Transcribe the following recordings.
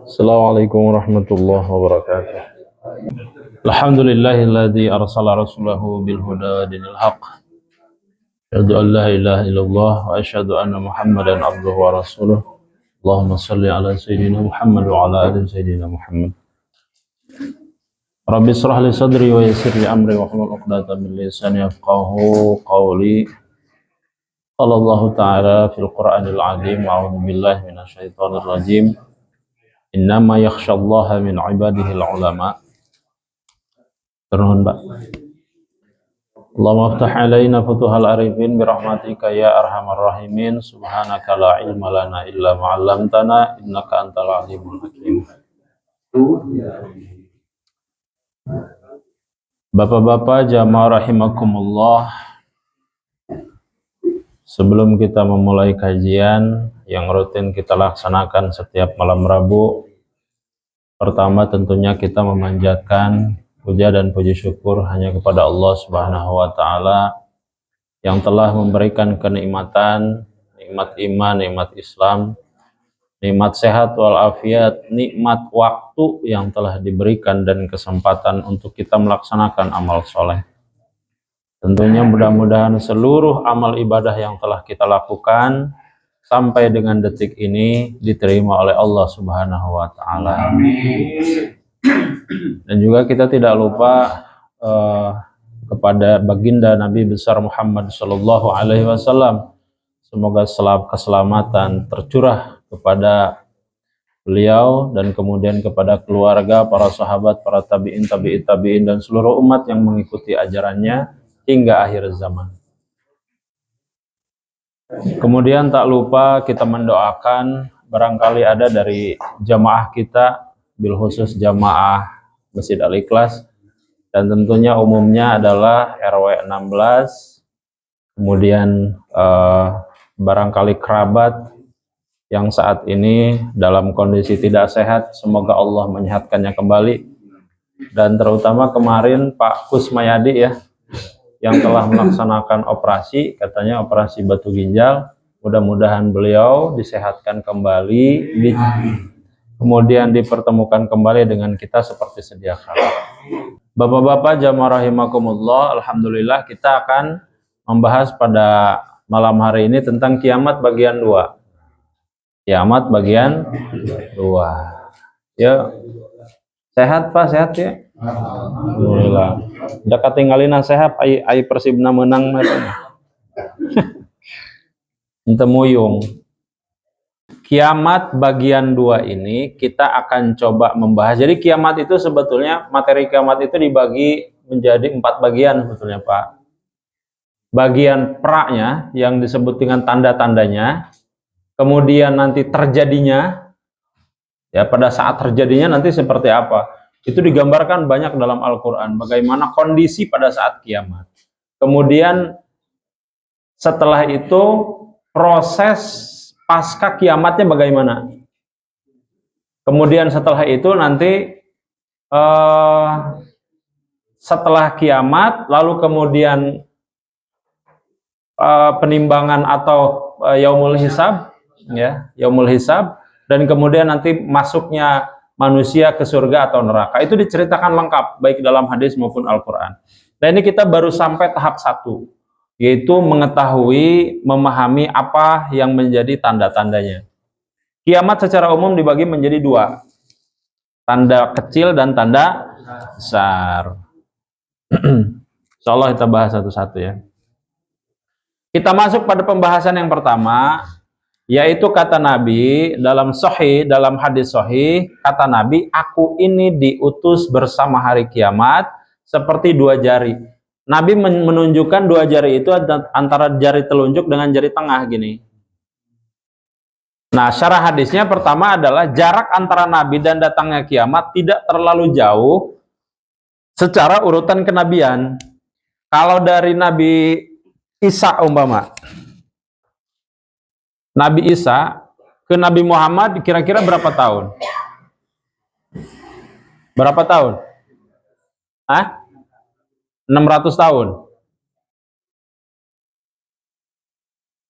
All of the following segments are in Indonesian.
Assalamualaikum warahmatullahi wabarakatuh. Alhamdulillahilladzi arsala rasulahu bil huda dinil haqq. Asyhadu an la ilaha illallah wa asyhadu anna Muhammadan abduhu wa rasuluh. Allahumma shalli ala sayyidina Muhammad wa ala ali sayyidina Muhammad. Rabbi shrah li sadri wa yassir li amri wa hlul 'uqdatam min lisani yafqahu qawli. Qala Allah ta'ala fil Qur'anil 'azim. A'udzu billahi minasyaitonir rajim. Innama yakhsyallaha min ibadihil ulama. Ternuhun, Pak. Allahumma aftah alaina futuhal arifin birahmatika ya arhamar rahimin. Subhanaka la ilma lana illa ma 'allamtana innaka antal alimul hakim. Bapak-bapak jamaah rahimakumullah, sebelum kita memulai kajian yang rutin kita laksanakan setiap malam Rabu, pertama tentunya kita memanjatkan puja dan puji syukur hanya kepada Allah Subhanahu wa taala yang telah memberikan kenikmatan, nikmat iman, nikmat Islam, nikmat sehat walafiat, nikmat waktu yang telah diberikan dan kesempatan untuk kita melaksanakan amal soleh. Tentunya mudah-mudahan seluruh amal ibadah yang telah kita lakukan sampai dengan detik ini diterima oleh Allah Subhanahu wa taala. Dan juga kita tidak lupa kepada baginda Nabi besar Muhammad sallallahu alaihi wasallam. Semoga keselamatan tercurah kepada beliau dan kemudian kepada keluarga, para sahabat, para tabi'in dan seluruh umat yang mengikuti ajarannya hingga akhir zaman. Kemudian tak lupa kita mendoakan barangkali ada dari jamaah kita, bil khusus jamaah Masjid Al-Ikhlas, dan tentunya umumnya adalah RW 16, kemudian barangkali kerabat yang saat ini dalam kondisi tidak sehat, semoga Allah menyehatkannya kembali. Dan terutama kemarin Pak Kusmayadi ya, yang telah melaksanakan operasi, katanya operasi batu ginjal, mudah-mudahan beliau disehatkan kembali, kemudian dipertemukan kembali dengan kita seperti sedia kala. Bapak-bapak jamaah rahimakumullah, alhamdulillah kita akan membahas pada malam hari ini tentang kiamat bagian 2. Kiamat bagian 2. Ya, sehat Pak, sehat ya? Alhamdulillah. Udah ketinggalin sehat, ai Persibna menang ente muyung. Kiamat bagian 2 ini kita akan coba membahas. Jadi kiamat itu sebetulnya, materi kiamat itu dibagi menjadi 4 bagian sebetulnya Pak. Bagian pra-nya yang disebut dengan tanda-tandanya, kemudian nanti terjadinya, ya pada saat terjadinya nanti seperti apa. Itu digambarkan banyak dalam Al-Quran, bagaimana kondisi pada saat kiamat. Kemudian setelah itu proses pasca kiamatnya bagaimana. Kemudian setelah itu nanti setelah kiamat, lalu kemudian penimbangan atau yaumul hisab, ya, yaumul hisab, dan kemudian nanti masuknya manusia ke surga atau neraka. Itu diceritakan lengkap baik dalam hadis maupun Al-Quran. Dan ini kita baru sampai tahap 1, yaitu mengetahui, memahami apa yang menjadi tanda-tandanya. Kiamat secara umum dibagi menjadi 2, tanda kecil dan tanda besar. Insyaallah kita bahas satu-satu ya. Kita masuk pada pembahasan yang pertama, yaitu kata Nabi dalam sahih, dalam hadis sahih, kata Nabi, aku ini diutus bersama hari kiamat seperti 2 jari. Nabi menunjukkan 2 jari itu antara jari telunjuk dengan jari tengah gini. Nah, syarah hadisnya pertama adalah jarak antara Nabi dan datangnya kiamat tidak terlalu jauh secara urutan kenabian. Kalau dari Nabi Isa umpama, Nabi Isa ke Nabi Muhammad kira-kira berapa tahun? Berapa tahun? 600 tahun.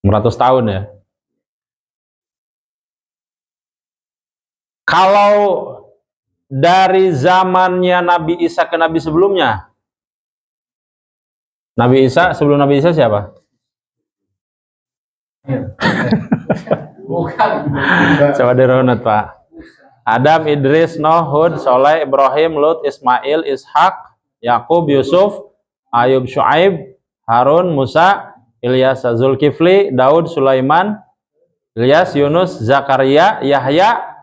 600 tahun ya. Kalau dari zamannya Nabi Isa ke Nabi sebelumnya, Nabi Isa sebelum Nabi Isa siapa? Bukan. Coba dirunut, Pak. Adam, Idris, Nuh, Hud, Soleh, Ibrahim, Lut, Ismail, Ishak, Yakub, Yusuf, Ayub, Shu'aib, Harun, Musa, Ilyas, Zulkifli, Daud, Sulaiman, Ilyas, Yunus, Zakaria, Yahya,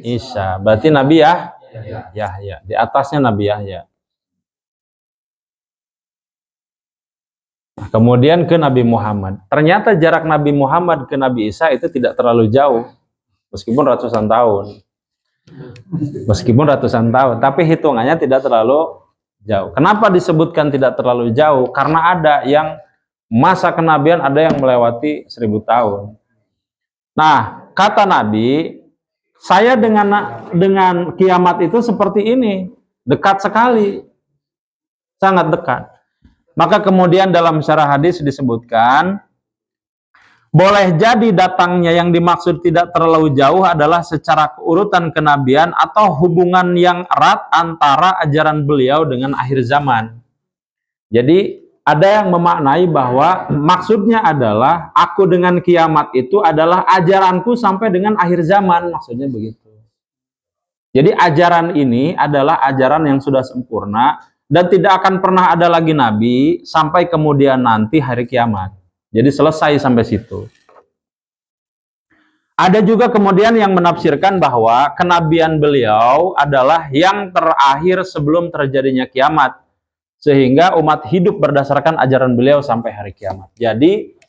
Isa. Berarti Nabi Yahya. Di atasnya Nabi Yahya. Kemudian ke Nabi Muhammad. Ternyata jarak Nabi Muhammad ke Nabi Isa itu tidak terlalu jauh. Meskipun ratusan tahun. Tapi hitungannya tidak terlalu jauh. Kenapa disebutkan tidak terlalu jauh? Karena ada yang masa kenabian ada yang melewati 1000 tahun. Nah, kata Nabi, saya dengan kiamat itu seperti ini, dekat sekali, sangat dekat. Maka kemudian dalam syarah hadis disebutkan, boleh jadi datangnya yang dimaksud tidak terlalu jauh adalah secara keurutan kenabian atau hubungan yang erat antara ajaran beliau dengan akhir zaman. Jadi ada yang memaknai bahwa maksudnya adalah aku dengan kiamat itu adalah ajaranku sampai dengan akhir zaman, maksudnya begitu. Jadi ajaran ini adalah ajaran yang sudah sempurna dan tidak akan pernah ada lagi nabi sampai kemudian nanti hari kiamat. Jadi selesai sampai situ. Ada juga kemudian yang menafsirkan bahwa kenabian beliau adalah yang terakhir sebelum terjadinya kiamat. Sehingga umat hidup berdasarkan ajaran beliau sampai hari kiamat. Jadi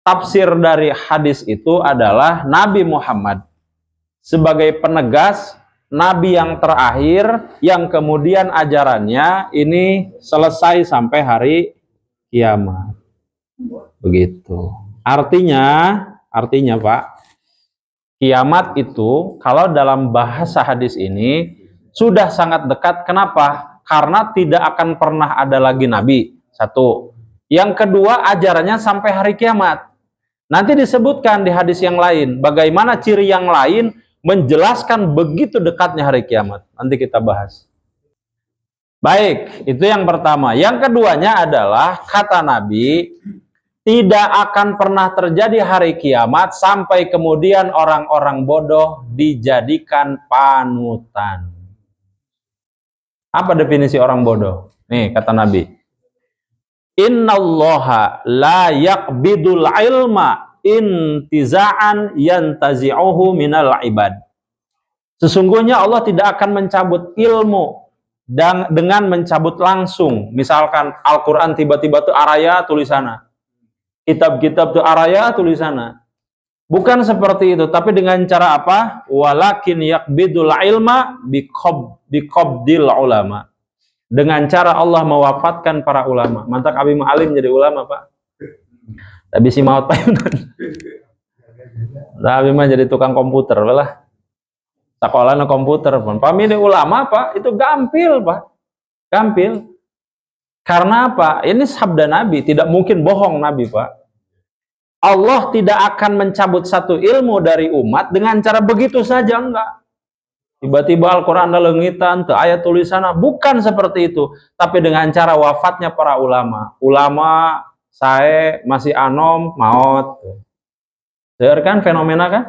tafsir dari hadis itu adalah Nabi Muhammad sebagai penegas Nabi yang terakhir yang kemudian ajarannya ini selesai sampai hari kiamat. Begitu. Artinya Pak, kiamat itu kalau dalam bahasa hadis ini sudah sangat dekat. Kenapa? Karena tidak akan pernah ada lagi nabi. Satu. Yang kedua, ajarannya sampai hari kiamat. Nanti disebutkan di hadis yang lain bagaimana ciri yang lain menjelaskan begitu dekatnya hari kiamat. Nanti kita bahas. Baik, itu yang pertama. Yang keduanya adalah kata Nabi, tidak akan pernah terjadi hari kiamat sampai kemudian orang-orang bodoh dijadikan panutan. Apa definisi orang bodoh? Nih kata Nabi, innallaha la yaqbidul ilma intiza'an yantazi'uhu minal ibad. Sesungguhnya Allah tidak akan mencabut ilmu dan dengan mencabut langsung. Misalkan Al-Quran tiba-tiba tuh araya tulisannya, kitab-kitab tuh araya tulisannya. Bukan seperti itu, tapi dengan cara apa? Walakin yaqbidul ilma biqabdil ulama. Dengan cara Allah mewafatkan para ulama. Mantap Abi Ma'alim jadi ulama, Pak. Tapi si maut Pak Yunan. Abi mah jadi tukang komputer lah. Sekolahnya komputer pun. Pamili ulama, Pak, itu gampil, Pak. Gampil. Karena apa? Ini sabda Nabi, tidak mungkin bohong Nabi, Pak. Allah tidak akan mencabut satu ilmu dari umat dengan cara begitu saja, enggak. Tiba-tiba Al-Quran ada lengitan, ayat tulisannya, bukan seperti itu. Tapi dengan cara wafatnya para ulama. Ulama, saya masih anom, maut. Dengar kan fenomena kan?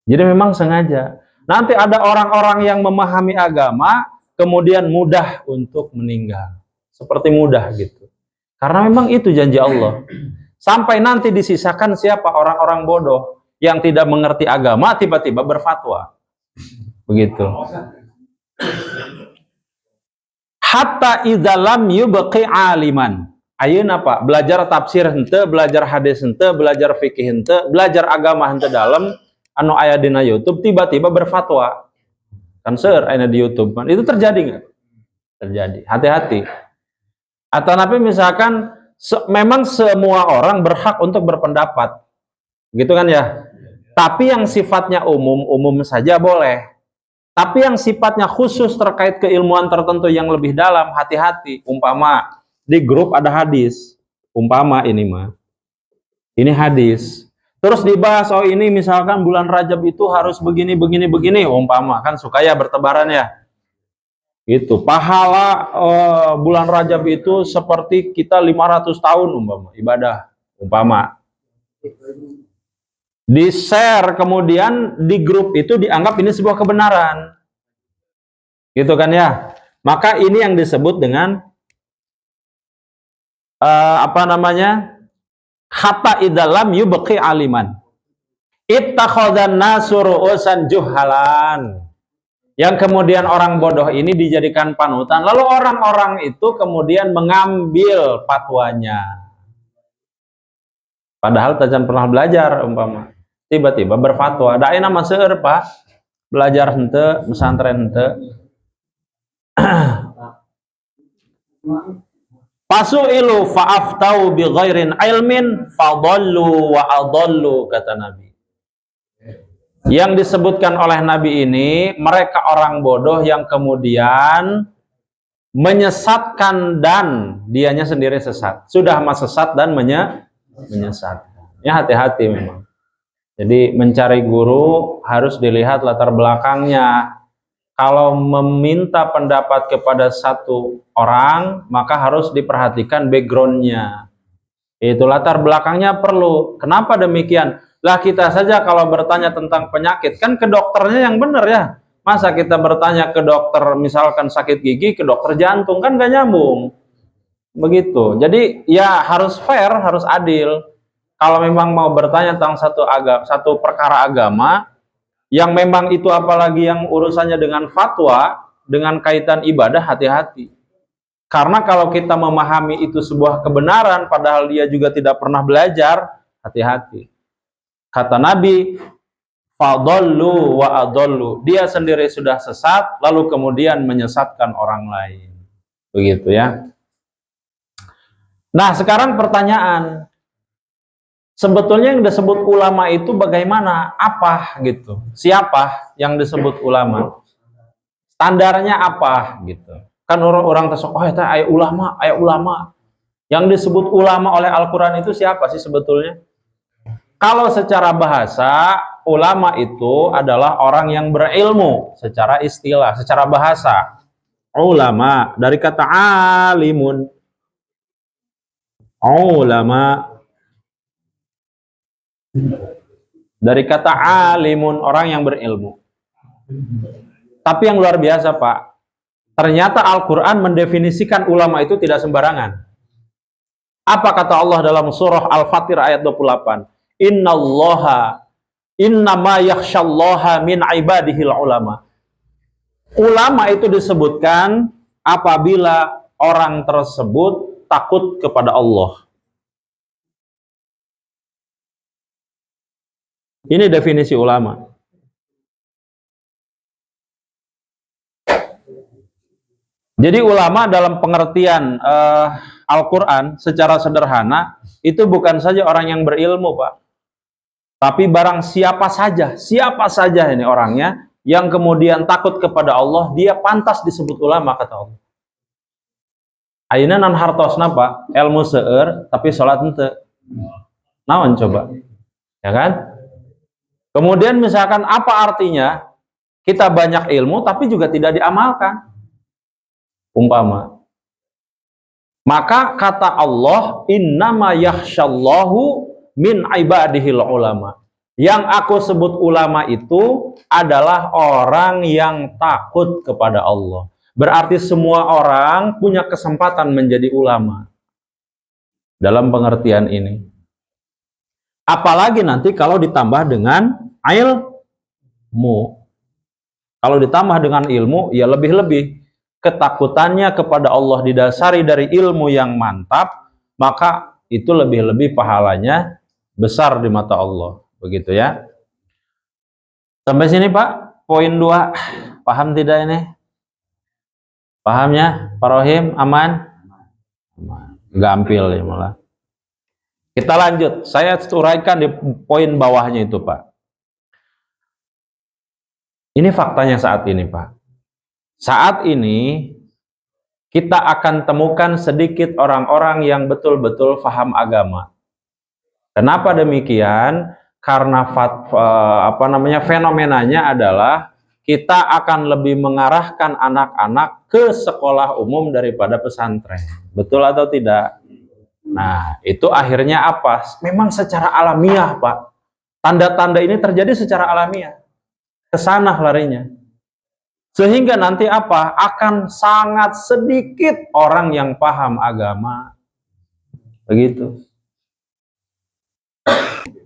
Jadi memang sengaja. Nanti ada orang-orang yang memahami agama, kemudian mudah untuk meninggal. Seperti mudah gitu. Karena memang itu janji Allah. Sampai nanti disisakan siapa? Orang-orang bodoh yang tidak mengerti agama tiba-tiba berfatwa. Begitu. Hatta idza lam yubqi aliman. Ayeuna Pak, belajar tafsir henteu, belajar hadis henteu, belajar fikih henteu, belajar agama henteu dalam anu aya dina YouTube tiba-tiba berfatwa. Kan seueur aya di YouTube. Itu terjadi enggak? Terjadi. Hati-hati. Atau nabi misalkan memang semua orang berhak untuk berpendapat. Gitu kan ya? Tapi yang sifatnya umum saja boleh. Tapi yang sifatnya khusus terkait keilmuan tertentu yang lebih dalam, hati-hati. Umpama di grup ada hadis. Umpama ini mah. Ini hadis. Terus dibahas, oh ini misalkan bulan Rajab itu harus begini, begini, begini, umpama kan suka ya bertebaran ya. Itu pahala bulan Rajab itu seperti kita 500 tahun umpama ibadah, umpama. Di-share kemudian di grup itu dianggap ini sebuah kebenaran. Gitu kan ya. Maka ini yang disebut dengan apa namanya? Hatta idalam yubqi aliman. Ittakhadhan nasu ru'usan juhalan. Yang kemudian orang bodoh ini dijadikan panutan, lalu orang-orang itu kemudian mengambil fatwanya. Padahal tajan pernah belajar umpama. Tiba-tiba berfatwa, da nama seueur Pak. Belajar henteu, pesantren henteu. Pasu'ilu fa'aftau bi ghairin ilmin fadallu wa adallu, kata Nabi. Yang disebutkan oleh Nabi ini, mereka orang bodoh yang kemudian menyesatkan dan dianya sendiri sesat. Sudah mas sesat dan menyesatkan. Ya hati-hati memang. Jadi mencari guru harus dilihat latar belakangnya. Kalau meminta pendapat kepada satu orang, maka harus diperhatikan backgroundnya. Itu latar belakangnya perlu. Kenapa demikian? Lah kita saja kalau bertanya tentang penyakit, kan ke dokternya yang benar ya. Masa kita bertanya ke dokter misalkan sakit gigi, ke dokter jantung, kan gak nyambung. Begitu. Jadi ya harus fair, harus adil. Kalau memang mau bertanya tentang satu perkara agama, yang memang itu apalagi yang urusannya dengan fatwa, dengan kaitan ibadah, hati-hati. Karena kalau kita memahami itu sebuah kebenaran, padahal dia juga tidak pernah belajar, hati-hati. Kata Nabi, fadallu wa adallu. Dia sendiri sudah sesat, lalu kemudian menyesatkan orang lain. Begitu ya. Nah, sekarang pertanyaan. Sebetulnya yang disebut ulama itu bagaimana? Apa gitu? Siapa yang disebut ulama? Standarnya apa gitu? Kan orang-orang tersebut, oh itu ayat ulama, ayat ulama. Yang disebut ulama oleh Al-Quran itu siapa sih sebetulnya? Kalau secara bahasa, ulama itu adalah orang yang berilmu secara istilah, secara bahasa. Ulama dari kata alimun. Ulama dari kata alimun, orang yang berilmu. Tapi yang luar biasa Pak, ternyata Al-Quran mendefinisikan ulama itu tidak sembarangan. Apa kata Allah dalam surah Al-Fatir ayat 28? Innama yakhsyallaha min ibadihil ulama. Ulama itu disebutkan apabila orang tersebut takut kepada Allah. Ini definisi ulama. Jadi ulama dalam pengertian Al-Quran secara sederhana itu bukan saja orang yang berilmu Pak, tapi barang siapa saja ini orangnya yang kemudian takut kepada Allah, dia pantas disebut ulama, kata Allah. Ayeuna nan hartosna Pak, ilmu seueur tapi salat henteu. Naon coba? Ya kan? Kemudian misalkan apa artinya kita banyak ilmu tapi juga tidak diamalkan? Umpama. Maka kata Allah, innama yakhsyallahu min ibadihil ulama. Yang aku sebut ulama itu adalah orang yang takut kepada Allah. Berarti semua orang punya kesempatan menjadi ulama. Dalam pengertian ini. Apalagi nanti kalau ditambah dengan ilmu. Kalau ditambah dengan ilmu, ya lebih-lebih. Ketakutannya kepada Allah didasari dari ilmu yang mantap, maka itu lebih-lebih pahalanya besar di mata Allah. Begitu ya. Sampai sini Pak, poin 2. Paham tidak ini? Pahamnya? Pak Rohim, aman? Gampil ya malah. Kita lanjut. Saya uraikan di poin bawahnya itu Pak. Ini faktanya saat ini Pak. Saat ini kita akan temukan sedikit orang-orang yang betul-betul paham agama. Kenapa demikian? karena fenomenanya adalah kita akan lebih mengarahkan anak-anak ke sekolah umum daripada pesantren. Betul atau tidak? Nah, itu akhirnya apa? Memang secara alamiah, Pak. Tanda-tanda ini terjadi secara alamiah. Kesana larinya. Sehingga nanti apa? Akan sangat sedikit orang yang paham agama. Begitu.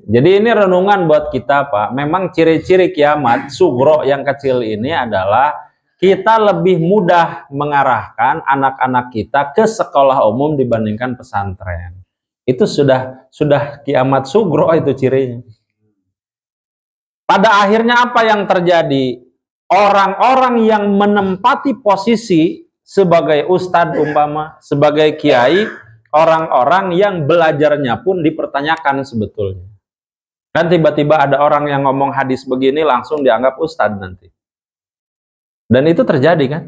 Jadi ini renungan buat kita, Pak. Memang ciri-ciri kiamat sugro yang kecil ini adalah kita lebih mudah mengarahkan anak-anak kita ke sekolah umum dibandingkan pesantren. Itu sudah kiamat sugro itu cirinya. Pada akhirnya apa yang terjadi? Orang-orang yang menempati posisi sebagai ustadz umpama, sebagai kiai, orang-orang yang belajarnya pun dipertanyakan sebetulnya. Dan tiba-tiba ada orang yang ngomong hadis begini langsung dianggap ustadz nanti. Dan itu terjadi kan?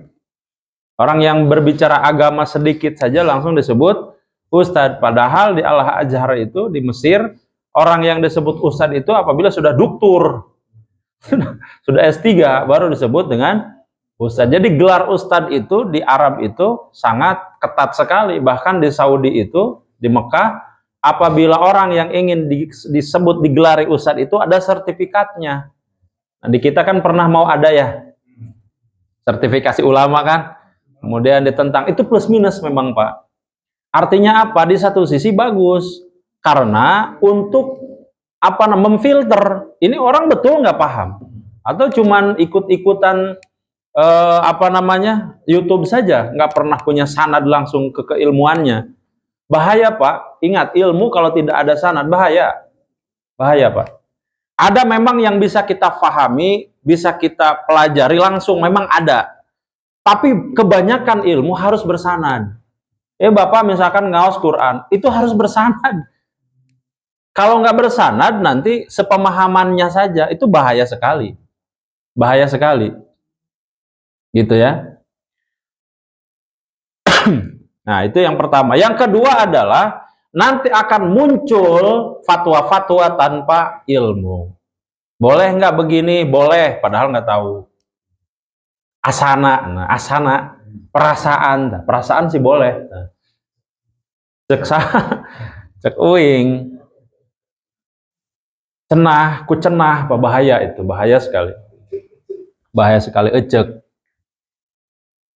Orang yang berbicara agama sedikit saja langsung disebut ustadz. Padahal di Al-Azhar itu di Mesir, orang yang disebut ustadz itu apabila sudah doktor, sudah S3 baru disebut dengan ustadz. Jadi gelar ustadz itu di Arab itu sangat ketat sekali. Bahkan di Saudi itu, di Mekah, apabila orang yang ingin disebut digelari ustadz itu ada sertifikatnya. Nah, di kita kan pernah mau ada ya sertifikasi ulama kan, kemudian ditentang. Itu plus minus memang, Pak. Artinya apa? Di satu sisi bagus karena untuk memfilter ini orang betul nggak paham atau cuman ikut-ikutan YouTube saja, nggak pernah punya sanad langsung ke keilmuannya. Bahaya, Pak. Ingat, ilmu kalau tidak ada sanad bahaya, Pak. Ada memang yang bisa kita pahami, bisa kita pelajari langsung, memang ada. Tapi kebanyakan ilmu harus bersanad. Bapak misalkan ngaos Quran, itu harus bersanad. Kalau nggak bersanad, nanti sepemahamannya saja, itu bahaya sekali. Bahaya sekali. Gitu ya. Nah, itu yang pertama. Yang kedua adalah, nanti akan muncul fatwa-fatwa tanpa ilmu. Boleh nggak begini? Boleh, padahal nggak tahu. Asana, perasaan sih boleh. Cek uing. Cenah, ku cenah, bahaya itu, bahaya sekali. Bahaya sekali, ecek.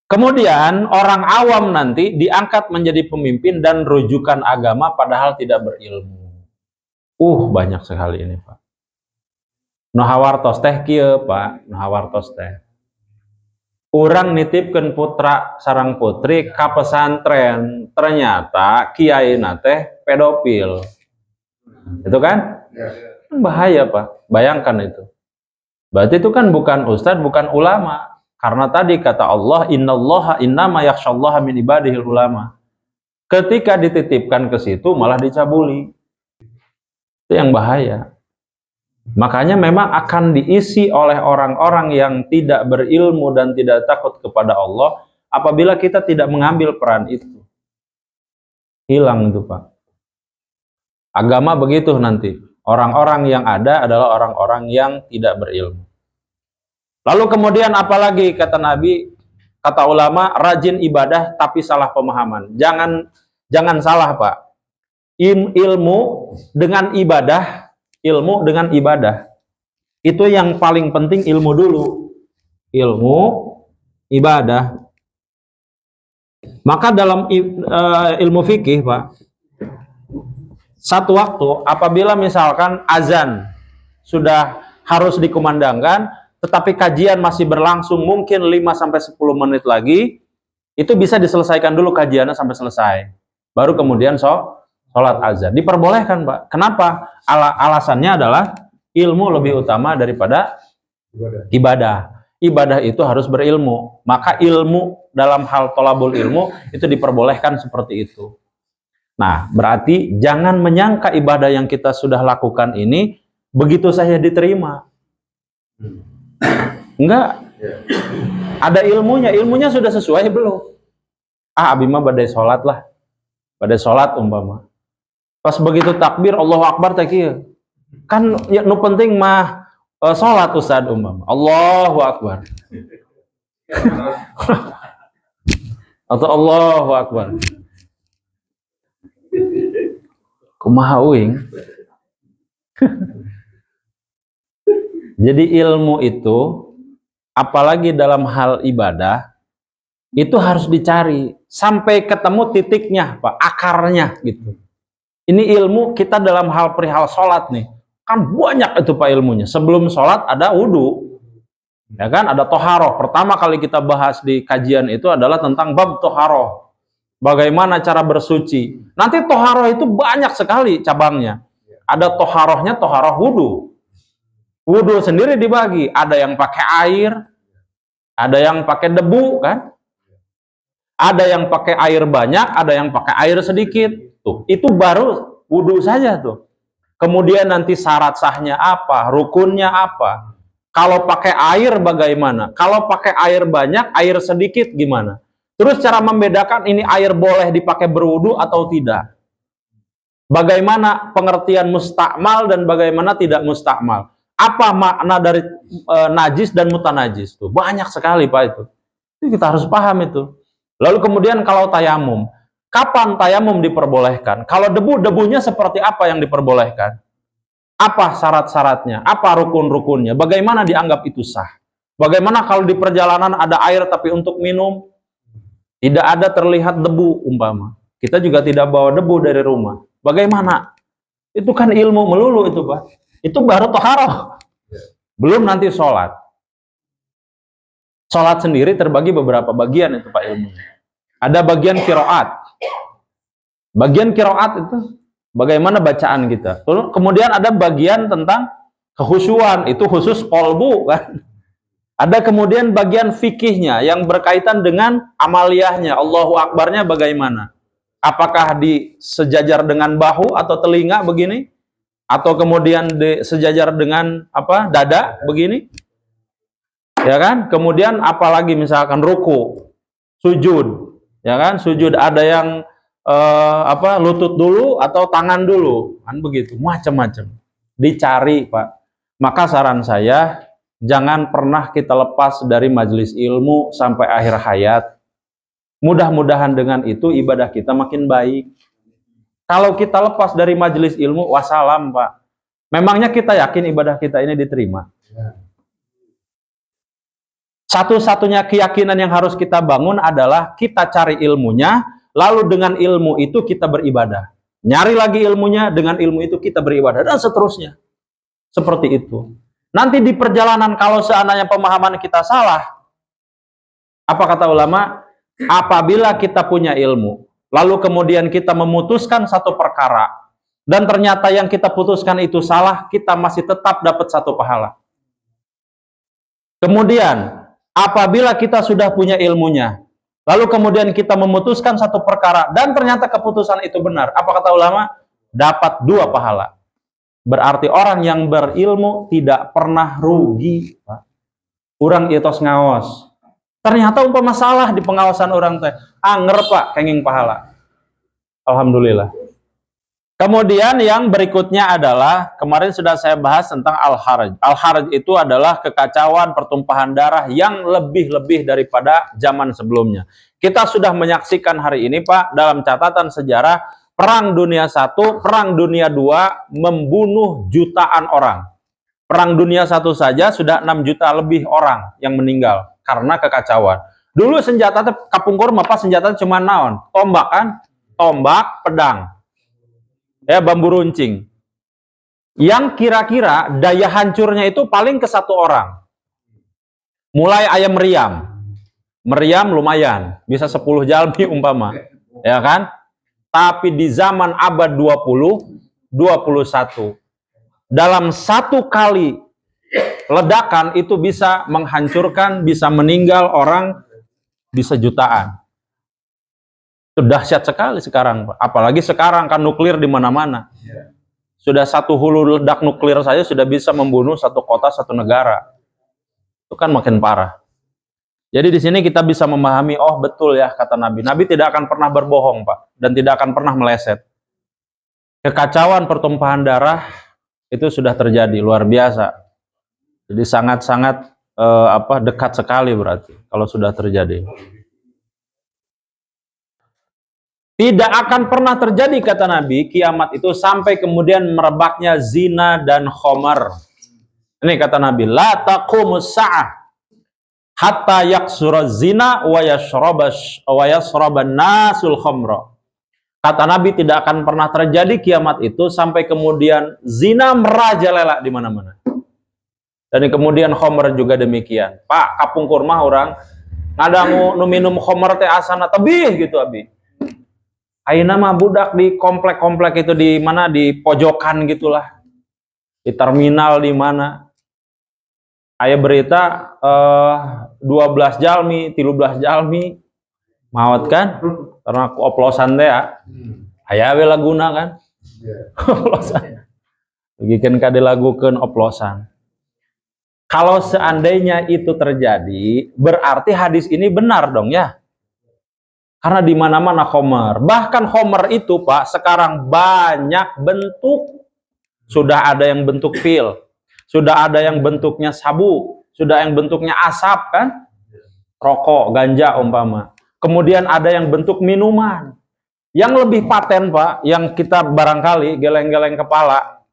Kemudian orang awam nanti diangkat menjadi pemimpin dan rujukan agama padahal tidak berilmu. Banyak sekali ini, Pak. Nohawartos teh kieu, Pak, nohawartos teh. Urang nitipkeun putra sarang putri ka pesantren, ternyata kiai teh pedofil. Itu kan? Bahaya, Pak. Bayangkan itu. Berarti itu kan bukan ustadz, bukan ulama. Karena tadi kata Allah, innallaha innama yakhsyallaha min ibadihil ulama. Ketika dititipkan ke situ malah dicabuli. Itu yang bahaya. Makanya memang akan diisi oleh orang-orang yang tidak berilmu dan tidak takut kepada Allah apabila kita tidak mengambil peran itu. Hilang itu, Pak. Agama begitu nanti. Orang-orang yang ada adalah orang-orang yang tidak berilmu. Lalu kemudian apalagi kata Nabi, kata ulama, rajin ibadah tapi salah pemahaman. Jangan salah, Pak. Ilmu dengan ibadah, itu yang paling penting, ilmu dulu. Ilmu, ibadah. Maka dalam ilmu fikih, Pak, satu waktu apabila misalkan azan sudah harus dikumandangkan, tetapi kajian masih berlangsung mungkin 5-10 menit lagi, itu bisa diselesaikan dulu kajiannya sampai selesai. Baru kemudian sholat azan. Diperbolehkan, Pak. Kenapa? Alasannya adalah ilmu lebih utama daripada ibadah. Ibadah itu harus berilmu. Maka ilmu dalam hal tolabul ilmu itu diperbolehkan seperti itu. Nah, berarti jangan menyangka ibadah yang kita sudah lakukan ini begitu saja diterima. Enggak. Ada ilmunya sudah sesuai belum? Abi mah badai sholat lah. Badai sholat umpama. Pas begitu takbir Allahu Akbar teh kieu. Kan ya nu penting mah sholat Ustaz umpama. Allahu Akbar. Atau Allahu Akbar. Kumaha uing. Jadi ilmu itu apalagi dalam hal ibadah itu harus dicari sampai ketemu titiknya, Pak, akarnya gitu. Ini ilmu kita dalam hal perihal sholat nih, kan banyak itu Pak ilmunya. Sebelum sholat ada wudhu, ya kan, ada toharoh. Pertama kali kita bahas di kajian itu adalah tentang bab toharoh, bagaimana cara bersuci. Nanti toharoh itu banyak sekali cabangnya. Ada toharohnya, toharoh wudhu. Wudhu sendiri dibagi, ada yang pakai air, ada yang pakai debu, kan? Ada yang pakai air banyak, ada yang pakai air sedikit. Tuh, itu baru wudhu saja tuh. Kemudian nanti syarat sahnya apa, rukunnya apa. Kalau pakai air bagaimana? Kalau pakai air banyak, air sedikit gimana? Terus cara membedakan ini air boleh dipakai berwudhu atau tidak. Bagaimana pengertian mustakmal dan bagaimana tidak mustakmal. Apa makna dari najis dan mutanajis tuh? Banyak sekali Pak itu. Itu kita harus paham itu. Lalu kemudian kalau tayamum, kapan tayamum diperbolehkan? Kalau debu-debunya seperti apa yang diperbolehkan? Apa syarat-syaratnya? Apa rukun-rukunnya? Bagaimana dianggap itu sah? Bagaimana kalau di perjalanan ada air tapi untuk minum tidak ada terlihat debu umpama. Kita juga tidak bawa debu dari rumah. Bagaimana? Itu kan ilmu melulu itu Pak. Itu baru toharoh. Belum nanti sholat. Sholat sendiri terbagi beberapa bagian itu Pak ilmunya. Ada bagian kiroat. Bagian kiroat itu bagaimana bacaan kita. Kemudian ada bagian tentang kehusuan, itu khusus kolbu kan. Ada kemudian bagian fikihnya yang berkaitan dengan amaliyahnya, Allahu Akbarnya bagaimana. Apakah sejajar dengan bahu atau telinga begini? Atau kemudian sejajar dengan apa? Dada begini? Ya kan? Kemudian apalagi misalkan ruku, sujud. Ya kan, sujud ada yang lutut dulu atau tangan dulu, kan begitu, macam-macam. Dicari Pak. Maka saran saya jangan pernah kita lepas dari majelis ilmu sampai akhir hayat. Mudah-mudahan dengan itu ibadah kita makin baik. Kalau kita lepas dari majelis ilmu, wassalam Pak. Memangnya kita yakin ibadah kita ini diterima? Satu-satunya keyakinan yang harus kita bangun adalah kita cari ilmunya, lalu dengan ilmu itu kita beribadah. Nyari lagi ilmunya, dengan ilmu itu kita beribadah, dan seterusnya. Seperti itu. Nanti di perjalanan kalau seandainya pemahaman kita salah, apa kata ulama? Apabila kita punya ilmu, lalu kemudian kita memutuskan satu perkara, dan ternyata yang kita putuskan itu salah, kita masih tetap dapat satu pahala. Kemudian, apabila kita sudah punya ilmunya, lalu kemudian kita memutuskan satu perkara dan ternyata keputusan itu benar, apa kata ulama? Dapat dua pahala. Berarti orang yang berilmu tidak pernah rugi. Orang itu ngawas. Ternyata umpama salah di pengawasan orang teh, anger Pak, kenging pahala. Alhamdulillah. Kemudian yang berikutnya adalah, kemarin sudah saya bahas tentang al-haraj. Al-haraj itu adalah kekacauan, pertumpahan darah yang lebih-lebih daripada zaman sebelumnya. Kita sudah menyaksikan hari ini Pak, dalam catatan sejarah, Perang Dunia I, Perang Dunia II membunuh jutaan orang. Perang Dunia I saja sudah 6 juta lebih orang yang meninggal karena kekacauan. Dulu senjata kapungkur apa senjata cuma naon? Tombak kan? Tombak, pedang. Ya, bambu runcing. Yang kira-kira daya hancurnya itu paling ke satu orang. Mulai ayam meriam. Meriam lumayan, bisa 10 jalmi umpama. Ya kan? Tapi di zaman abad 20, 21, dalam satu kali ledakan itu bisa menghancurkan, bisa meninggal orang, bisa jutaan. Itu dahsyat sekali sekarang, Pak. Apalagi sekarang kan nuklir di mana-mana. Sudah satu hulu ledak nuklir saja sudah bisa membunuh satu kota, satu negara. Itu kan makin parah. Jadi di sini kita bisa memahami, oh betul ya kata Nabi. Nabi tidak akan pernah berbohong Pak, dan tidak akan pernah meleset. Kekacauan pertumpahan darah itu sudah terjadi, luar biasa. Jadi sangat-sangat dekat sekali berarti kalau sudah terjadi. Tidak akan pernah terjadi, kata Nabi, kiamat itu sampai kemudian merebaknya zina dan khamar. Ini kata Nabi, la taqumus sa'ah hatta yaksura zina wa yashraban nasul khamra. Kata Nabi, tidak akan pernah terjadi kiamat itu sampai kemudian zina merajalela di mana-mana. Dan kemudian khamr juga demikian. Pak, kapung kurma orang ngadangu nu minum khamr teh asana tebih gitu abi. Ayeuna mah budak di komplek-komplek itu di mana, di pojokan gitulah. Di terminal di mana. Aya berita 12 jalmi, 13 jalmi maot kan? Karena oplosan teh ya. Aya we laguna kan? Oplosan. Begikeun ka dilagukeun oplosan. Kalau seandainya itu terjadi, berarti hadis ini benar dong ya. Karena di mana-mana khamar. Bahkan khamar itu, Pak, sekarang banyak bentuk. Sudah ada yang bentuk pil, sudah ada yang bentuknya sabu, sudah yang bentuknya asap kan? Rokok, ganja umpama. Kemudian ada yang bentuk minuman. Yang lebih paten, Pak, yang kita barangkali geleng-geleng kepala,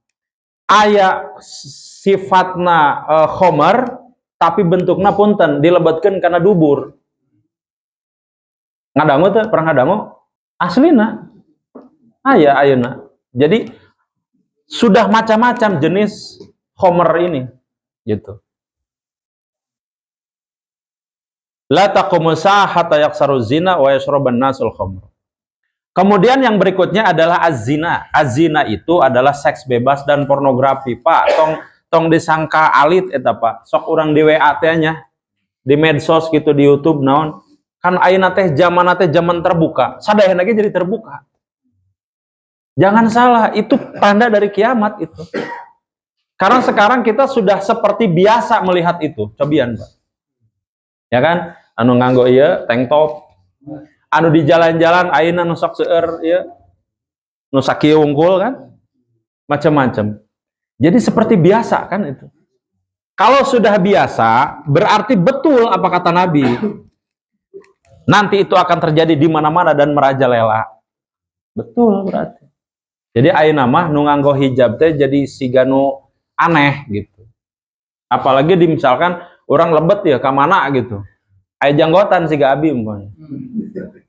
aya sifatna khamar tapi bentukna punten dilebetkeun kana dubur. Ngadangu teh pernah ngadangu? Aslina aya ayeuna. Jadi sudah macam-macam jenis khamar ini gitu. La taqumus sa'ah hatta yaksaru zina wa yashraban nasul khamr. Kemudian yang berikutnya adalah az-zina. Az-zina itu adalah seks bebas dan pornografi. Pak, tong disangka alit eta Pak. Sok urang di WA teh nya, di medsos gitu, di YouTube naon. Kan ayeuna teh zamanna teh zaman terbuka. Sadayana ge jadi terbuka. Jangan salah, itu tanda dari kiamat itu. Karena sekarang kita sudah seperti biasa melihat itu. Cobian, Pak. Ya kan? Anu nganggo ieu tank top. Anu di jalan-jalan ayeuna nu sok seueur ieu. Nu sakieu unggul kan? Macam-macam. Jadi seperti biasa kan itu. Kalau sudah biasa, berarti betul apa kata Nabi. Nanti itu akan terjadi di mana-mana dan merajalela. Betul berarti. Jadi ayeuna mah nu nganggo hijab teh jadi siga nu aneh gitu. Apalagi misalkan orang lebet ya ka mana gitu. Aya janggotan siga abi umpamanya.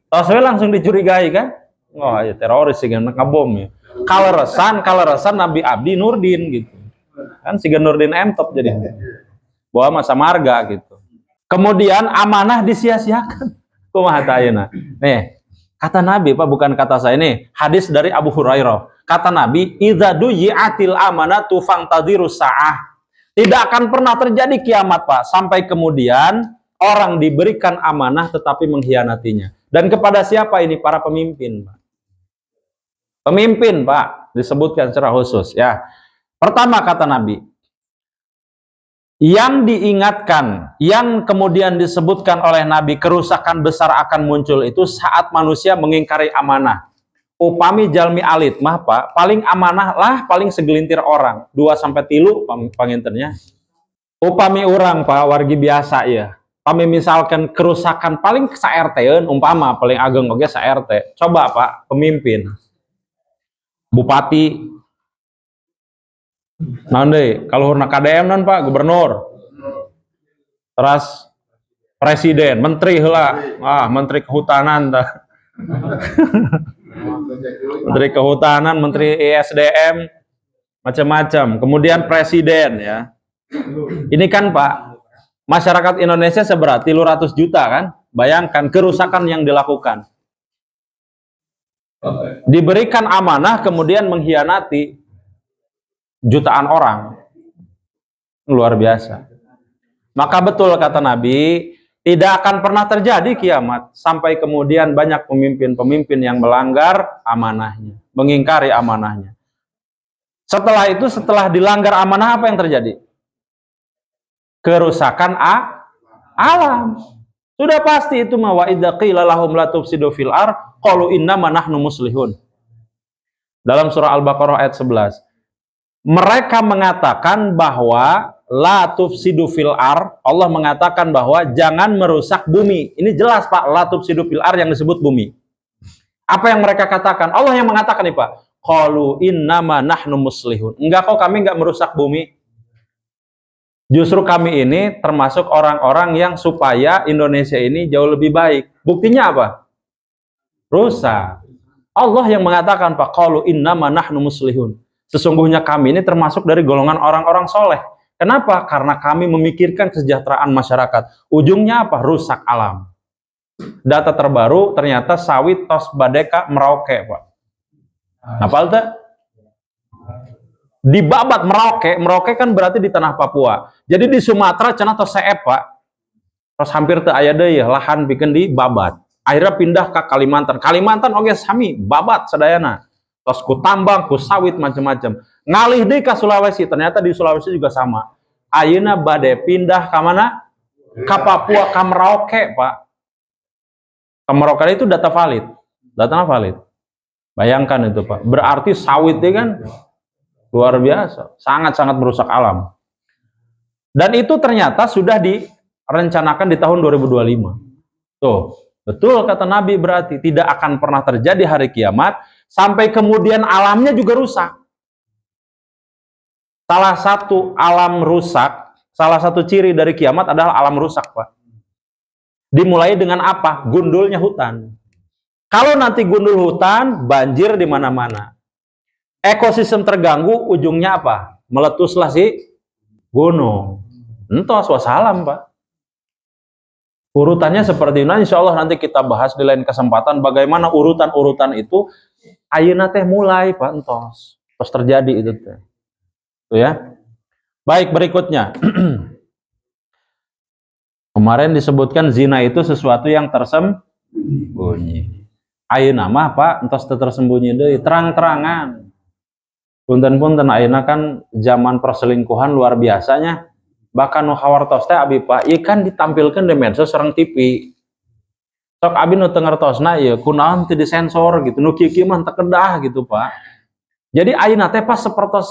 Tos we langsung dicurigai kan? Oh, ya teroris siga ngabom ya. Kaleresan Nabi Abdi Nurdin gitu. Kan siga Nurdin M-Top jadi. Bawa masa marga gitu. Kemudian amanah disia-siakan. Kumaha tah ayeuna? Nih, kata Nabi, Pak, bukan kata saya nih. Hadis dari Abu Hurairah. Kata Nabi, "Idza duyi'atil amanatu fantadhirus sa'ah." Tidak akan pernah terjadi kiamat, Pak, sampai kemudian orang diberikan amanah tetapi mengkhianatinya. Dan kepada siapa ini? Para pemimpin, Pak. Pemimpin, Pak, disebutkan secara khusus ya. Pertama kata Nabi, yang diingatkan, yang kemudian disebutkan oleh Nabi, kerusakan besar akan muncul itu saat manusia mengingkari amanah. Upami jalmi alit mah Pak, paling amanah lah paling segelintir orang, 2-3 pangintennya. Upami orang Pak, wargi biasa ya. Pami misalkan kerusakan paling sa-RT-eun umpama paling ageng oge sa-RT. Coba Pak, pemimpin. Bupati. Naon deui? Kaluhurna KDM non Pak, gubernur. Terus presiden, menteri heula. Menteri kehutanan tah. Menteri kehutanan, menteri ESDM, macam-macam. Kemudian presiden ya. Ini kan Pak, masyarakat Indonesia seberat 300 juta kan? Bayangkan kerusakan yang dilakukan. Diberikan amanah kemudian mengkhianati jutaan orang. Luar biasa. Maka betul kata Nabi, tidak akan pernah terjadi kiamat sampai kemudian banyak pemimpin-pemimpin yang melanggar amanahnya, mengingkari amanahnya. Setelah itu, setelah dilanggar amanah, apa yang terjadi? Kerusakan alam. Sudah pasti itu mah, wa idza qila lahum la tufsidu fil ardh qalu innama nahnu muslihun. Dalam surah Al-Baqarah ayat 11. Mereka mengatakan bahwa la tufsidu fil ar, Allah mengatakan bahwa jangan merusak bumi. Ini jelas Pak, la tufsidu fil ar yang disebut bumi. Apa yang mereka katakan? Allah yang mengatakan nih Pak. Qalu innama nahnu muslihun. Enggak kok, kami enggak merusak bumi. Justru kami ini termasuk orang-orang yang supaya Indonesia ini jauh lebih baik. Buktinya apa? Rusak. Allah yang mengatakan Pak, qalu innama nahnu muslihun. Sesungguhnya kami ini termasuk dari golongan orang-orang soleh. Kenapa? Karena kami memikirkan kesejahteraan masyarakat. Ujungnya apa? Rusak alam. Data terbaru ternyata sawit tos badeka Merauke, Pak. Apa itu? Dibabat Merauke. Merauke kan berarti di tanah Papua. Jadi di Sumatera cenah tos seep, Pak. Terus hampir teu aya deui lahan bikin dibabat. Akhirnya pindah ke Kalimantan. Kalimantan oge sami babat sadayana. Terus ku tambang, ku sawit macam-macam. Ngalih deui ka Sulawesi. Ternyata di Sulawesi juga sama. Ayeuna bade pindah ke mana? Ka Papua, ka Merauke, Pak. Ka Merauke itu data valid. Datanya valid. Bayangkan itu, Pak. Berarti sawit itu kan luar biasa. Sangat-sangat merusak alam. Dan itu ternyata sudah direncanakan di tahun 2025. Tuh, betul kata Nabi, berarti tidak akan pernah terjadi hari kiamat sampai kemudian alamnya juga rusak. Salah satu alam rusak, salah satu ciri dari kiamat adalah alam rusak, Pak. Dimulai dengan apa? Gundulnya hutan. Kalau nanti gundul hutan, banjir di mana-mana. Ekosistem terganggu, ujungnya apa? Meletuslah si gunung. Entos wassalam, Pak. Urutannya seperti ini, insya Allah nanti kita bahas di lain kesempatan bagaimana urutan-urutan itu. Ayeuna teh mulai, Pak, entos. Terus terjadi itu teh. Tuh ya. Baik, berikutnya. Kemarin disebutkan zina itu sesuatu yang tersembunyi. Ayeuna mah, Pak, entos tersembunyi deui, terang-terangan. Punten-punten ayeuna kan zaman perselingkuhan luar biasanya. Bahkan nu hawartos teh abi Pak, ieu kan ditampilkan di medsos sareng TV. Sok abi nu teu ngertosna ieu kunaon teu disensor gitu, nu kieu-kieu mah teu kedah gitu, Pak. Jadi ayeuna teh pas sapertos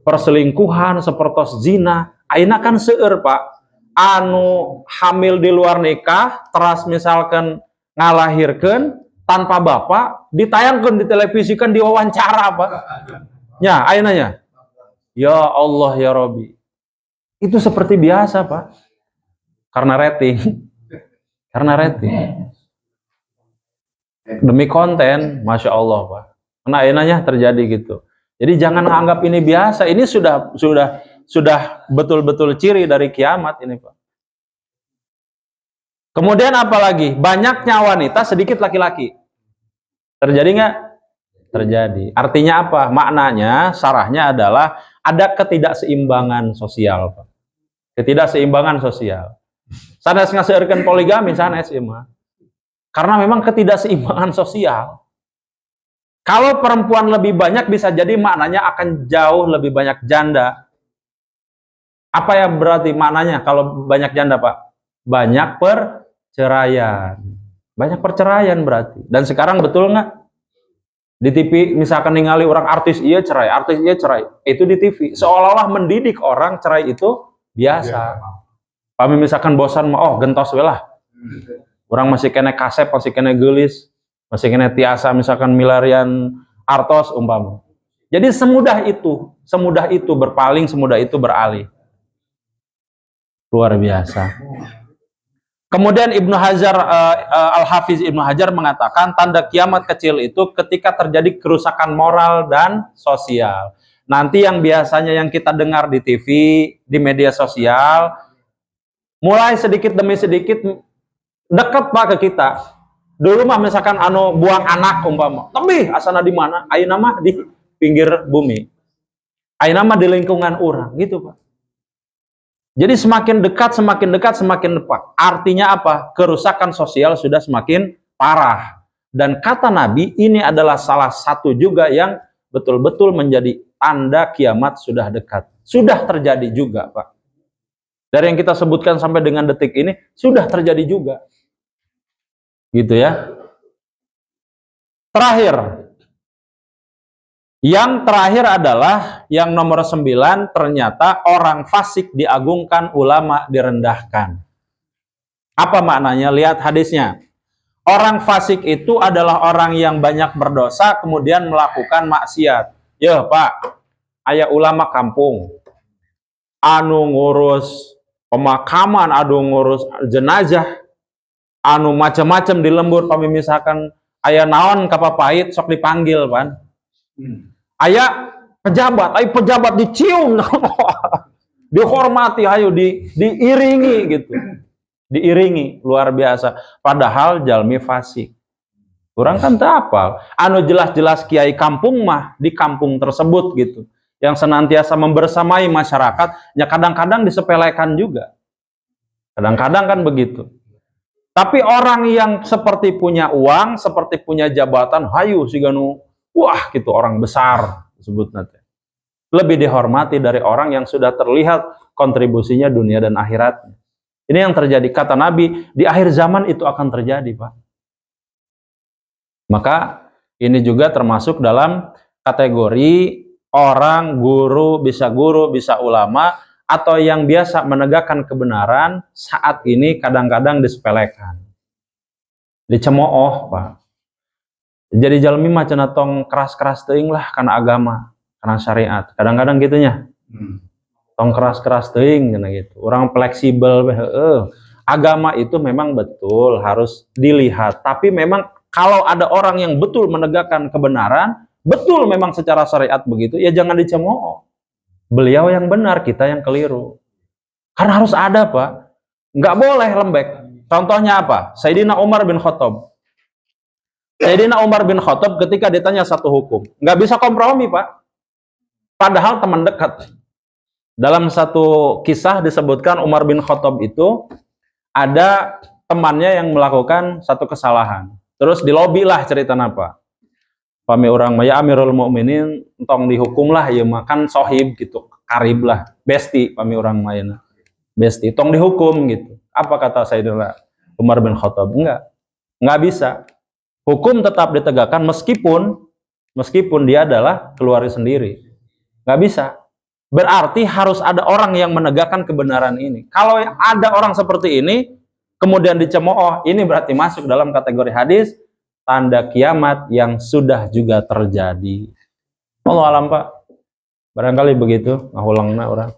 perselingkuhan, sapertos zina, ayeuna kan seueur, Pak. Anu hamil di luar nikah, teras misalkan ngalahirkeun tanpa bapak, ditayangkeun di televisi kan diwawancara, Pak. Ya, ayeuna nya. Ya Allah ya Rabbi. Itu seperti biasa, Pak. Karena rating. Karena rating. Demi konten, Masya Allah, Pak. Karena ayeuna terjadi gitu. Jadi jangan anggap ini biasa. Ini sudah betul-betul ciri dari kiamat ini, Pak. Kemudian apa lagi? Banyaknya wanita, sedikit laki-laki. Terjadi nggak? Terjadi. Artinya apa? Maknanya, sarahnya adalah ada ketidakseimbangan sosial, Pak. Ketidakseimbangan sosial. Sanes ngaseukeun poligami sanes ieu mah. Karena memang ketidakseimbangan sosial. Kalau perempuan lebih banyak bisa jadi maknanya akan jauh lebih banyak janda. Apa ya berarti maknanya kalau banyak janda, Pak? Banyak perceraian. Banyak perceraian berarti. Dan sekarang betul nggak? Di TV misalkan ningali orang artis iya cerai, artis iya cerai. Itu di TV. Seolah-olah mendidik orang cerai itu biasa. Kami misalkan bosan, oh gentos we lah. Orang masih kena kasep, masih kena gelis, masih kena tiasa misalkan milarian artos umpama. Jadi semudah itu berpaling, semudah itu beralih. Luar biasa. Kemudian Ibnu Hajar Al-Hafiz Ibnu Hajar mengatakan tanda kiamat kecil itu ketika terjadi kerusakan moral dan sosial. Nanti yang biasanya yang kita dengar di TV, di media sosial, mulai sedikit demi sedikit dekat, Pak, ke kita. Dulu mah misalkan anu buang anak umpama, tapi asana di mana? Ayeuna mah di pinggir bumi. Ayeuna mah di lingkungan orang, gitu, Pak. Jadi semakin dekat, semakin dekat, semakin dekat. Artinya apa? Kerusakan sosial sudah semakin parah. Dan kata Nabi, ini adalah salah satu juga yang betul-betul menjadi tanda kiamat sudah dekat. Sudah terjadi juga, Pak. Dari yang kita sebutkan sampai dengan detik ini, sudah terjadi juga. Gitu ya. Terakhir, Yang terakhir adalah yang nomor 9, ternyata orang fasik diagungkan, ulama direndahkan. Apa maknanya? Lihat hadisnya. Orang fasik itu adalah orang yang banyak berdosa kemudian melakukan maksiat. Ya Pak, aya ulama kampung anu ngurus pemakaman, anu ngurus jenazah, anu macam-macam di lembur, kami misalkan aya naon kapapait sok dipanggil pan. Aya pejabat dicium dihormati, ayo diiringi gitu. Diiringi luar biasa, padahal jalmi fasik. Orang kan tak apal. Anu jelas-jelas kiai kampung mah di kampung tersebut gitu, yang senantiasa membersamai masyarakat, ya kadang-kadang disepelekan juga. Kadang-kadang kan begitu. Tapi orang yang seperti punya uang, seperti punya jabatan, hayu siganu, wah gitu orang besar disebut nanti. Lebih dihormati dari orang yang sudah terlihat kontribusinya dunia dan akhirat. Ini yang terjadi, kata Nabi, di akhir zaman itu akan terjadi, Pak. Maka ini juga termasuk dalam kategori orang guru, bisa ulama, atau yang biasa menegakkan kebenaran saat ini kadang-kadang disepelekan, dicemooh, Pak. Jadi jalmi mah cenah tong keras-keras teuing lah karena agama, karena syariat. Kadang-kadang gitunya. Tong keras-keras teuing cenah gitu. Orang fleksibel agama itu memang betul harus dilihat, tapi memang kalau ada orang yang betul menegakkan kebenaran, betul memang secara syariat begitu, ya jangan dicemooh. Beliau yang benar, kita yang keliru. Karena harus ada, Pak. Nggak boleh lembek. Contohnya apa? Sayyidina Umar bin Khattab. Sayyidina Umar bin Khattab ketika ditanya satu hukum, nggak bisa kompromi, Pak. Padahal teman dekat. Dalam satu kisah disebutkan Umar bin Khattab itu ada temannya yang melakukan satu kesalahan. Terus dilobi lah cerita apa? Pami orang maya Amirul Mukminin entong dihukum lah ya makan sohib gitu, karib lah, besti pami orang mayana. Besti tong dihukum gitu. Apa kata Sayyidina Umar bin Khattab? Enggak bisa. Hukum tetap ditegakkan meskipun dia adalah keluarga sendiri. Enggak bisa. Berarti harus ada orang yang menegakkan kebenaran ini. Kalau ada orang seperti ini kemudian dicemooh, ini berarti masuk dalam kategori hadis tanda kiamat yang sudah juga terjadi. Allah alam, Pak. Barangkali begitu, ngahulangna orang.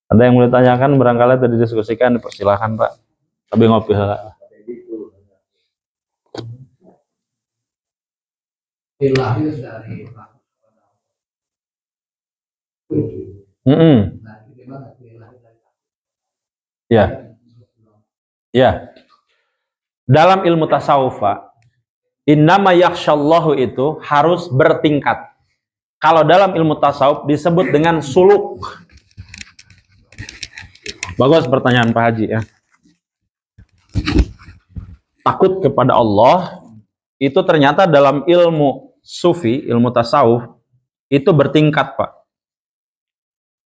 Ada yang mau ditanyakan, barangkali tadi didiskusikan, dipersilakan, Pak. Tapi ngopi lah. Ya. Ya. Dalam ilmu tasawuf, Pak, innama yakhsyallahu itu harus bertingkat. Kalau dalam ilmu tasawuf disebut dengan suluk. Bagus pertanyaan Pak Haji ya. Takut kepada Allah itu ternyata dalam ilmu sufi, ilmu tasawuf itu bertingkat, Pak.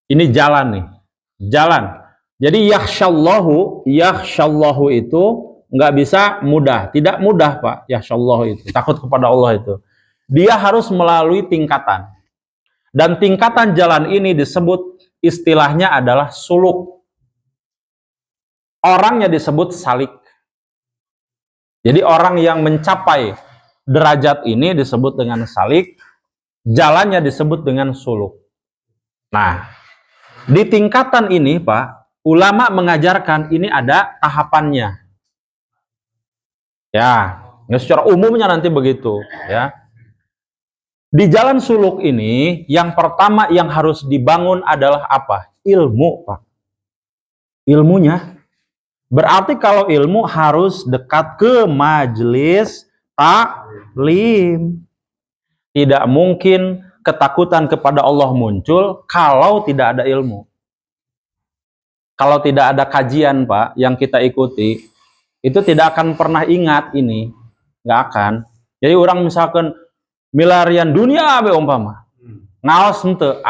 Ini jalan nih. Jalan. Jadi yakhsyallahu itu nggak bisa mudah, tidak mudah, Pak. Yakhsyallahu itu, takut kepada Allah itu. Dia harus melalui tingkatan. Dan tingkatan jalan ini disebut istilahnya adalah suluk. Orangnya disebut salik. Jadi orang yang mencapai derajat ini disebut dengan salik, jalannya disebut dengan suluk. Nah, di tingkatan ini, Pak, ulama mengajarkan ini ada tahapannya. Ya, secara umumnya nanti begitu, ya. Di jalan suluk ini, yang pertama yang harus dibangun adalah apa? Ilmu, Pak. Ilmunya. Berarti kalau ilmu harus dekat ke majelis taklim. Tidak mungkin ketakutan kepada Allah muncul kalau tidak ada ilmu. Kalau tidak ada kajian, Pak, yang kita ikuti, itu tidak akan pernah ingat ini. Nggak akan. Jadi orang misalkan milarian dunia be umpama. Ngaos henteu.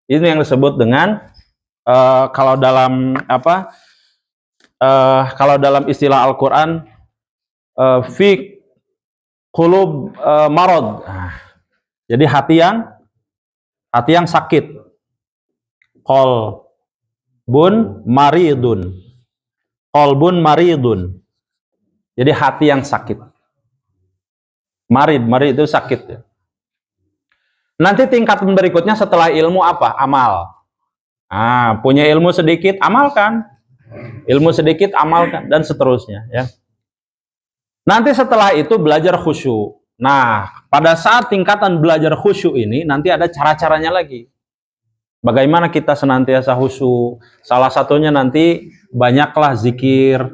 Ini yang disebut dengan kalau dalam apa? Kalau dalam istilah Al-Qur'an qulub marad. Jadi hati yang sakit. Qalbun maridun. Qalbun maridun. Jadi hati yang sakit. Marid itu sakit. Nanti tingkatan berikutnya setelah ilmu apa? Amal. Punya ilmu sedikit, amalkan. Ilmu sedikit, amalkan, dan seterusnya. Ya. Nanti setelah itu belajar khusyuk. Nah, pada saat tingkatan belajar khusyuk ini, nanti ada cara-caranya lagi. Bagaimana kita senantiasa khusyuk? Salah satunya nanti banyaklah zikir.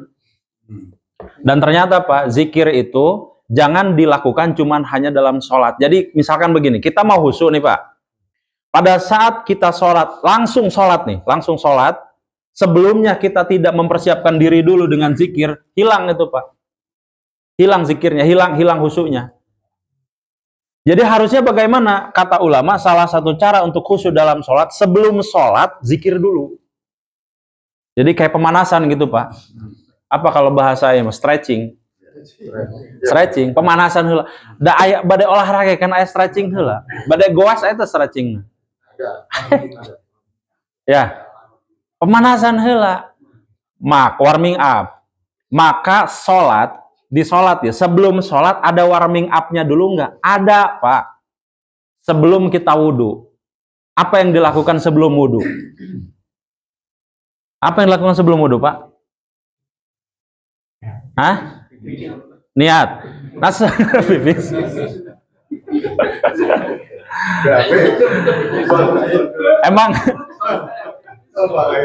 Dan ternyata Pak, zikir itu jangan dilakukan cuman hanya dalam sholat. Jadi misalkan begini, kita mau khusyuk nih Pak. Pada saat kita sholat, langsung sholat. Sebelumnya kita tidak mempersiapkan diri dulu dengan zikir, hilang itu Pak. Hilang zikirnya, hilang khusyuknya. Jadi harusnya bagaimana? Kata ulama, salah satu cara untuk khusyuk dalam sholat, sebelum sholat, zikir dulu. Jadi kayak pemanasan gitu Pak. Apa kalau bahasanya? Stretching. Stretching, pemanasan heula. Da aya bade olahraga kan aya stretching heula. Bade goas eta stretching. Ya. Pemanasan heula. Warming up. Maka di sholat ya, sebelum sholat ada warming up-nya dulu nggak? Ada Pak. Sebelum kita wudhu. Apa yang dilakukan sebelum wudhu? Apa yang dilakukan sebelum wudhu Pak? Niat. Pipis.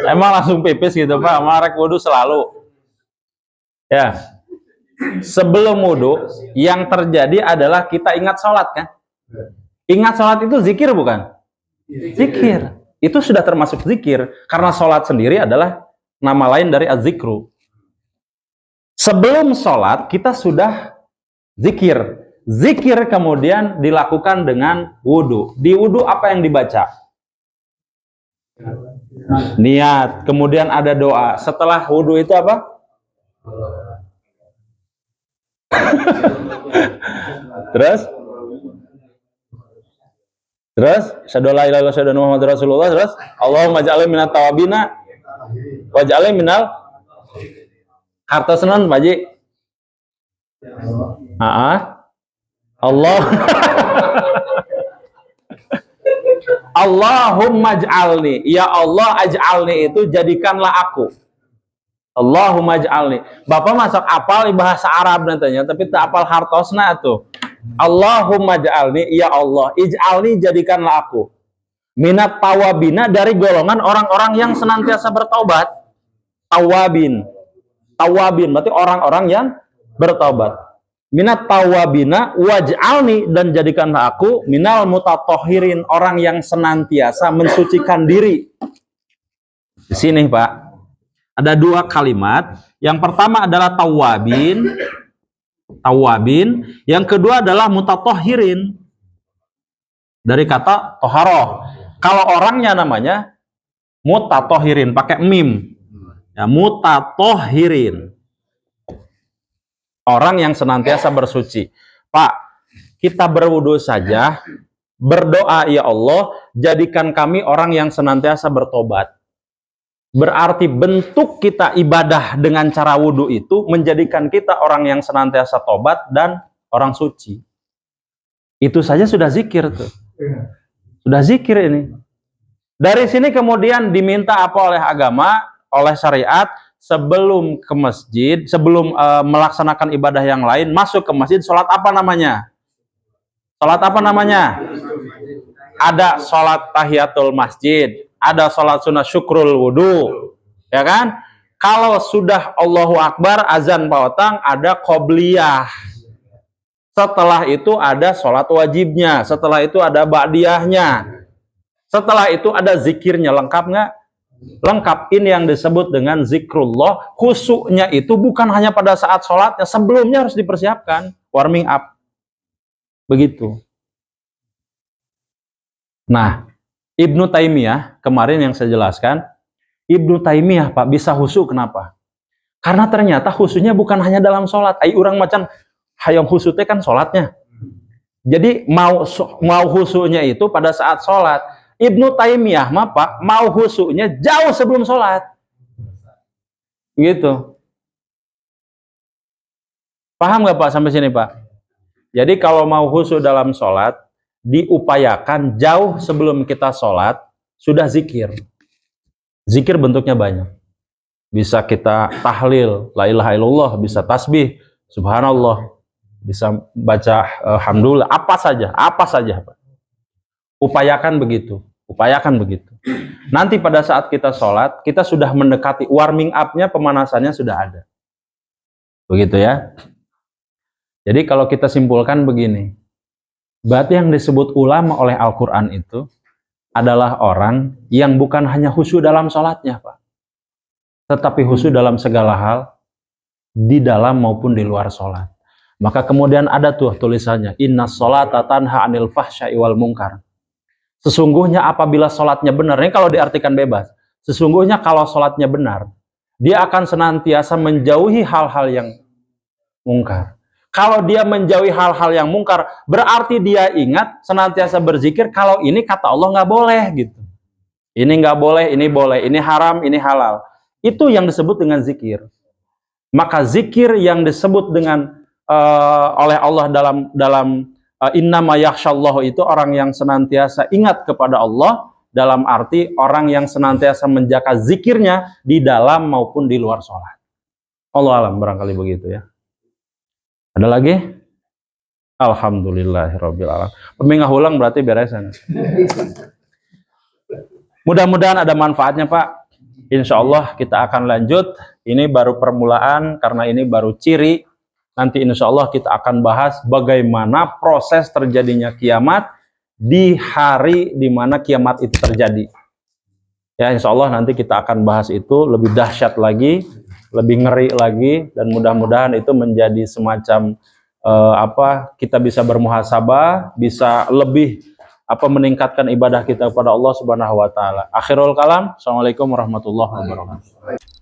Emang langsung pipis gitu Pak? Marek wudhu selalu. Ya. Sebelum wudhu, yang terjadi adalah kita ingat sholat kan? Ingat sholat itu zikir bukan? Zikir. Itu sudah termasuk zikir. Karena sholat sendiri adalah nama lain dari az-zikru. Sebelum sholat, kita sudah zikir. Zikir kemudian dilakukan dengan wudhu. Di wudhu apa yang dibaca? Niat. Kemudian ada doa. Setelah wudhu itu apa? Terus syahadu la ilaha illallah syahadu anna muhammadar rasulullah. Terus Allahumma ja'alni minat tawabina waj'alni minal hartosnan Pak Ji. Allah Allahumma ja'alni, ya Allah aj'alni itu jadikanlah aku. Allahumma ja'alni. Bapak masuk apal bahasa Arab nantinya, tapi tak apal hartosna tuh. Allahumma ja'alni, ya Allah, ij'alni jadikanlah aku. Minat tawabina, dari golongan orang-orang yang senantiasa bertaubat. Tawabin berarti orang-orang yang bertaubat. Minat tawabina waj'alni, dan jadikanlah aku minal mutatahhirin, orang yang senantiasa mensucikan diri. Di sini Pak. Ada dua kalimat. Yang pertama adalah tawabin. Yang kedua adalah mutatahhirin. Dari kata toharoh. Kalau orangnya namanya mutatahhirin, pakai mim. Ya, mutatahhirin. Orang yang senantiasa bersuci. Pak, kita berwudu saja, berdoa, ya Allah, jadikan kami orang yang senantiasa bertobat. Berarti bentuk kita ibadah dengan cara wudhu itu menjadikan kita orang yang senantiasa tobat dan orang suci. Itu saja sudah zikir tuh. Sudah zikir ini. Dari sini kemudian diminta apa oleh agama, oleh syariat, sebelum ke masjid, sebelum melaksanakan ibadah yang lain, masuk ke masjid, sholat apa namanya? Sholat apa namanya? Ada sholat tahiyatul masjid. Ada sholat sunnah syukrul wudhu, ya kan? Kalau sudah Allahu Akbar, azan pautang, ada qobliyah. Setelah itu ada sholat wajibnya. Setelah itu ada ba'diyahnya. Setelah itu ada zikirnya. Lengkap nggak? Lengkap. Ini yang disebut dengan zikrullah. Khusyuknya itu bukan hanya pada saat sholatnya. Sebelumnya harus dipersiapkan. Warming up. Begitu. Nah, Ibnu Taimiyah, kemarin yang saya jelaskan, Ibnu Taimiyah Pak bisa khusyuk, kenapa? Karena ternyata khusyuknya bukan hanya dalam sholat. Urang macan Hayang khusyuk kan sholatnya. Jadi mau khusyuknya itu pada saat sholat. Ibnu Taimiyah mah Pak, mau khusyuknya jauh sebelum sholat. Gitu. Paham nggak Pak sampai sini Pak? Jadi kalau mau khusyuk dalam sholat, diupayakan jauh sebelum kita sholat, sudah zikir. Zikir bentuknya banyak. Bisa kita tahlil, la ilaha illallah, bisa tasbih, subhanallah, bisa baca alhamdulillah, apa saja Pak. Upayakan begitu. Nanti pada saat kita sholat, kita sudah mendekati warming up-nya, pemanasannya sudah ada. Begitu ya. Jadi kalau kita simpulkan begini, berarti yang disebut ulama oleh Al-Quran itu adalah orang yang bukan hanya khusyuk dalam sholatnya Pak, tetapi khusyuk dalam segala hal, di dalam maupun di luar sholat. Maka kemudian ada tuh tulisannya, inna sholata tanha anil fahsya'i wal munkar. Sesungguhnya apabila sholatnya benar, ini kalau diartikan bebas, sesungguhnya kalau sholatnya benar, dia akan senantiasa menjauhi hal-hal yang mungkar. Kalau dia menjauhi hal-hal yang mungkar, berarti dia ingat senantiasa berzikir, kalau ini kata Allah nggak boleh gitu. Ini nggak boleh, ini boleh, ini haram, ini halal. Itu yang disebut dengan zikir. Maka zikir yang disebut dengan oleh Allah dalam innama yakhsyallahu itu orang yang senantiasa ingat kepada Allah, dalam arti orang yang senantiasa menjaga zikirnya di dalam maupun di luar sholat. Allah alam, barangkali begitu ya. Ada lagi? Alhamdulillahirabbil alamin. Pemingah ulang berarti beresan. Mudah-mudahan ada manfaatnya Pak. Insya Allah kita akan lanjut. Ini baru permulaan karena ini baru ciri. Nanti insya Allah kita akan bahas bagaimana proses terjadinya kiamat di hari di mana kiamat itu terjadi. Ya insya Allah nanti kita akan bahas itu lebih dahsyat lagi, lebih ngeri lagi, dan mudah-mudahan itu menjadi semacam kita bisa bermuhasabah, bisa lebih meningkatkan ibadah kita kepada Allah Subhanahu wa taala. Akhirul kalam. Assalamualaikum warahmatullahi wabarakatuh.